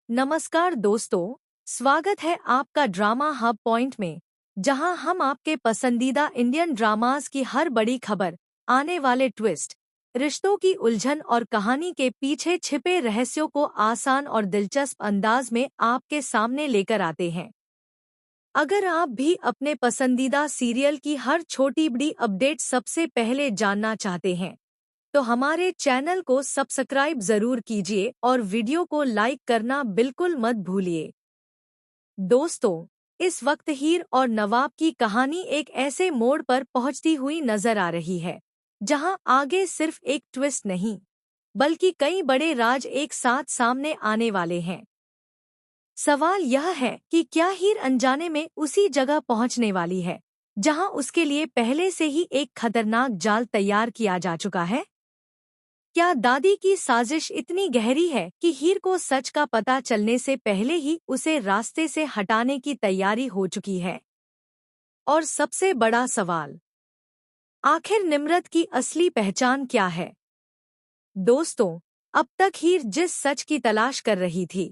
नमस्कार दोस्तों, स्वागत है आपका ड्रामा हब पॉइंट में, जहां हम आपके पसंदीदा इंडियन ड्रामास की हर बड़ी खबर, आने वाले ट्विस्ट, रिश्तों की उलझन और कहानी के पीछे छिपे रहस्यों को आसान और दिलचस्प अंदाज में आपके सामने लेकर आते हैं। अगर आप भी अपने पसंदीदा सीरियल की हर छोटी बड़ी अपडेट सबसे पहले जानना चाहते हैं, तो हमारे चैनल को सब्सक्राइब जरूर कीजिए और वीडियो को लाइक करना बिल्कुल मत भूलिए। दोस्तों, इस वक्त हीर और नवाब की कहानी एक ऐसे मोड़ पर पहुंचती हुई नजर आ रही है, जहां आगे सिर्फ एक ट्विस्ट नहीं, बल्कि कई बड़े राज एक साथ सामने आने वाले हैं। सवाल यह है कि क्या हीर अनजाने में उसी जगह पहुंचने वाली है, जहां उसके लिए पहले से ही एक खतरनाक जाल तैयार किया जा चुका है? क्या दादी की साजिश इतनी गहरी है कि हीर को सच का पता चलने से पहले ही उसे रास्ते से हटाने की तैयारी हो चुकी है? और सबसे बड़ा सवाल, आखिर निम्रत की असली पहचान क्या है? दोस्तों, अब तक हीर जिस सच की तलाश कर रही थी,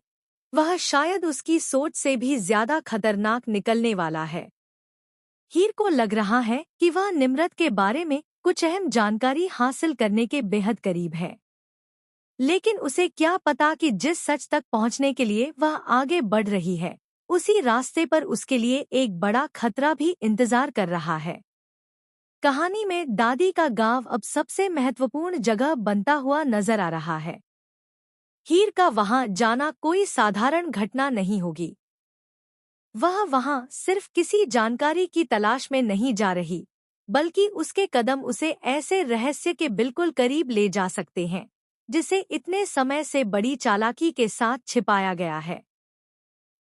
वह शायद उसकी सोच से भी ज्यादा खतरनाक निकलने वाला है। हीर को लग रहा है कि वह निम्रत के बारे में कुछ अहम जानकारी हासिल करने के बेहद करीब है। लेकिन उसे क्या पता कि जिस सच तक पहुंचने के लिए वह आगे बढ़ रही है, उसी रास्ते पर उसके लिए एक बड़ा खतरा भी इंतजार कर रहा है। कहानी में दादी का गांव अब सबसे महत्वपूर्ण जगह बनता हुआ नजर आ रहा है। हीर का वहां जाना कोई साधारण घटना नहीं होगी। वह वहां सिर्फ किसी जानकारी की तलाश में नहीं जा रही, बल्कि उसके कदम उसे ऐसे रहस्य के बिल्कुल करीब ले जा सकते हैं, जिसे इतने समय से बड़ी चालाकी के साथ छिपाया गया है।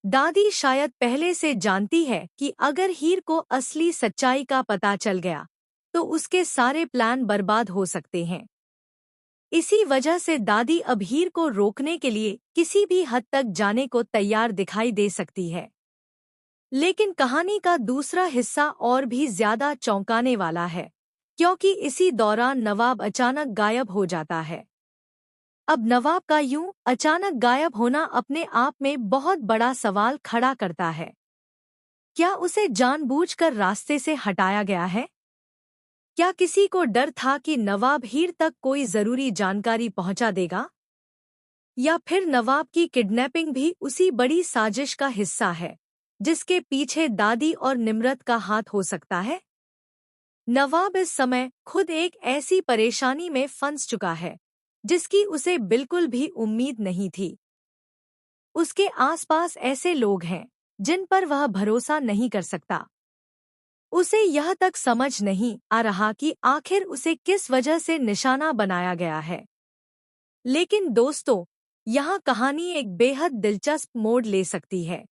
दादी शायद पहले से जानती है कि अगर हीर को असली सच्चाई का पता चल गया, तो उसके सारे प्लान बर्बाद हो सकते हैं। इसी वजह से दादी अब हीर को रोकने के लिए किसी भी हद तक जाने को तैयार दिखाई दे सकती है। लेकिन कहानी का दूसरा हिस्सा और भी ज्यादा चौंकाने वाला है, क्योंकि इसी दौरान नवाब अचानक गायब हो जाता है। अब नवाब का यूं अचानक गायब होना अपने आप में बहुत बड़ा सवाल खड़ा करता है। क्या उसे जानबूझकर रास्ते से हटाया गया है? क्या किसी को डर था कि नवाब हीर तक कोई जरूरी जानकारी पहुंचा देगा? या फिर नवाब की किडनैपिंग भी उसी बड़ी साजिश का हिस्सा है, जिसके पीछे दादी और निम्रत का हाथ हो सकता है? नवाब इस समय खुद एक ऐसी परेशानी में फंस चुका है, जिसकी उसे बिल्कुल भी उम्मीद नहीं थी। उसके आसपास ऐसे लोग हैं, जिन पर वह भरोसा नहीं कर सकता। उसे यह तक समझ नहीं आ रहा कि आखिर उसे किस वजह से निशाना बनाया गया है। लेकिन दोस्तों, यहाँ कहानी एक बेहद दिलचस्प मोड़ ले सकती है।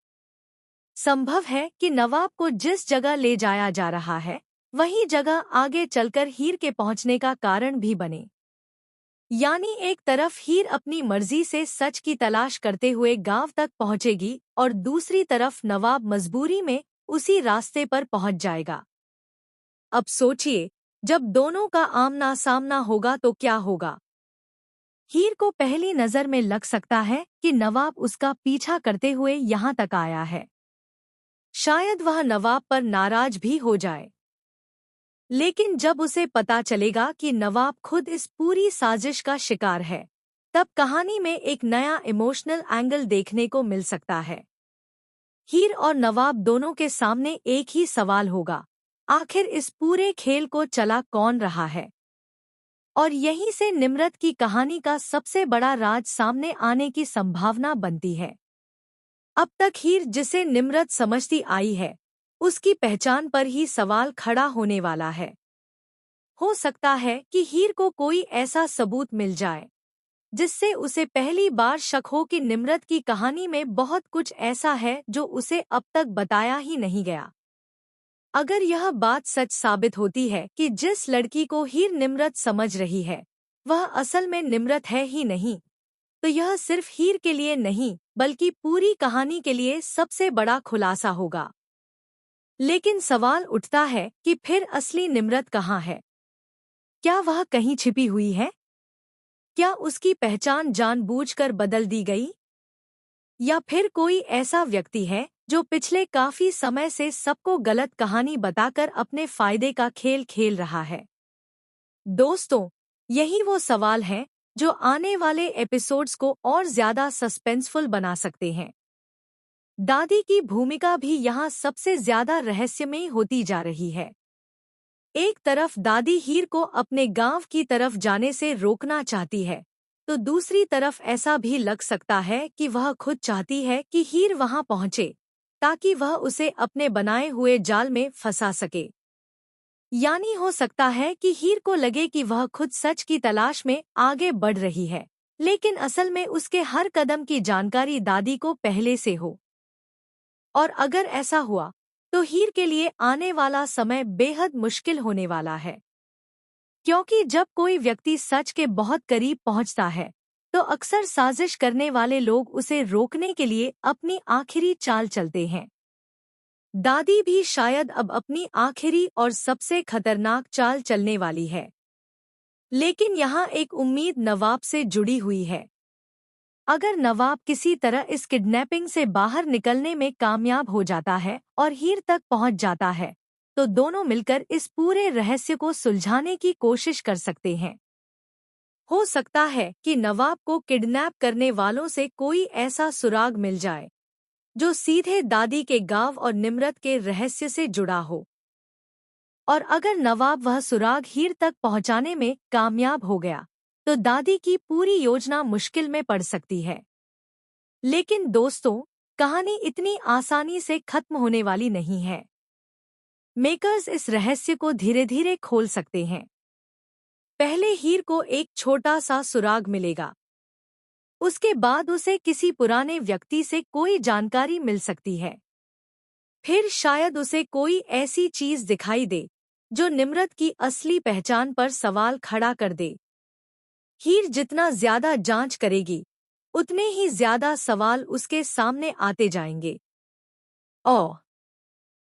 संभव है कि नवाब को जिस जगह ले जाया जा रहा है, वही जगह आगे चलकर हीर के पहुंचने का कारण भी बने। यानी एक तरफ हीर अपनी मर्जी से सच की तलाश करते हुए गांव तक पहुंचेगी और दूसरी तरफ नवाब मजबूरी में उसी रास्ते पर पहुंच जाएगा। अब सोचिए, जब दोनों का आमना सामना होगा तो क्या होगा? हीर को पहली नजर में लग सकता है कि नवाब उसका पीछा करते हुए यहाँ तक आया है। शायद वह नवाब पर नाराज भी हो जाए। लेकिन जब उसे पता चलेगा कि नवाब खुद इस पूरी साजिश का शिकार है, तब कहानी में एक नया इमोशनल एंगल देखने को मिल सकता है। हीर और नवाब दोनों के सामने एक ही सवाल होगा, आखिर इस पूरे खेल को चला कौन रहा है? और यहीं से निम्रत की कहानी का सबसे बड़ा राज सामने आने की संभावना बनती है। अब तक हीर जिसे निम्रत समझती आई है, उसकी पहचान पर ही सवाल खड़ा होने वाला है। हो सकता है कि हीर को कोई ऐसा सबूत मिल जाए, जिससे उसे पहली बार शक हो कि निम्रत की कहानी में बहुत कुछ ऐसा है जो उसे अब तक बताया ही नहीं गया। अगर यह बात सच साबित होती है कि जिस लड़की को हीर निम्रत समझ रही है, वह असल में निम्रत है ही नहीं, तो यह सिर्फ हीर के लिए नहीं, बल्कि पूरी कहानी के लिए सबसे बड़ा खुलासा होगा। लेकिन सवाल उठता है कि फिर असली निम्रत कहाँ है? क्या वह कहीं छिपी हुई है? क्या उसकी पहचान जानबूझकर बदल दी गई? या फिर कोई ऐसा व्यक्ति है जो पिछले काफी समय से सबको गलत कहानी बताकर अपने फायदे का खेल खेल रहा है? दोस्तों, यही वो सवाल हैं जो आने वाले एपिसोड्स को और ज्यादा सस्पेंसफुल बना सकते हैं। दादी की भूमिका भी यहाँ सबसे ज्यादा रहस्यमयी होती जा रही है। एक तरफ दादी हीर को अपने गांव की तरफ जाने से रोकना चाहती है, तो दूसरी तरफ ऐसा भी लग सकता है कि वह खुद चाहती है कि हीर वहां पहुंचे, ताकि वह उसे अपने बनाए हुए जाल में फंसा सके। यानी हो सकता है कि हीर को लगे कि वह खुद सच की तलाश में आगे बढ़ रही है, लेकिन असल में उसके हर कदम की जानकारी दादी को पहले से हो। और अगर ऐसा हुआ, तो हीर के लिए आने वाला समय बेहद मुश्किल होने वाला है। क्योंकि जब कोई व्यक्ति सच के बहुत करीब पहुंचता है, तो अक्सर साजिश करने वाले लोग उसे रोकने के लिए अपनी आखिरी चाल चलते हैं। दादी भी शायद अब अपनी आखिरी और सबसे खतरनाक चाल चलने वाली है। लेकिन यहाँ एक उम्मीद नवाब से जुड़ी हुई है। अगर नवाब किसी तरह इस किडनैपिंग से बाहर निकलने में कामयाब हो जाता है और हीर तक पहुंच जाता है, तो दोनों मिलकर इस पूरे रहस्य को सुलझाने की कोशिश कर सकते हैं। हो सकता है कि नवाब को किडनैप करने वालों से कोई ऐसा सुराग मिल जाए जो सीधे दादी के गांव और निम्रत के रहस्य से जुड़ा हो। और अगर नवाब वह सुराग हीर तक पहुंचाने में कामयाब हो गया, तो दादी की पूरी योजना मुश्किल में पड़ सकती है। लेकिन दोस्तों, कहानी इतनी आसानी से खत्म होने वाली नहीं है। मेकर्स इस रहस्य को धीरे धीरे खोल सकते हैं। पहले हीर को एक छोटा सा सुराग मिलेगा। उसके बाद उसे किसी पुराने व्यक्ति से कोई जानकारी मिल सकती है। फिर शायद उसे कोई ऐसी चीज दिखाई दे जो निम्रत की असली पहचान पर सवाल खड़ा कर दे। हीर जितना ज्यादा जांच करेगी, उतने ही ज्यादा सवाल उसके सामने आते जाएंगे। ओह,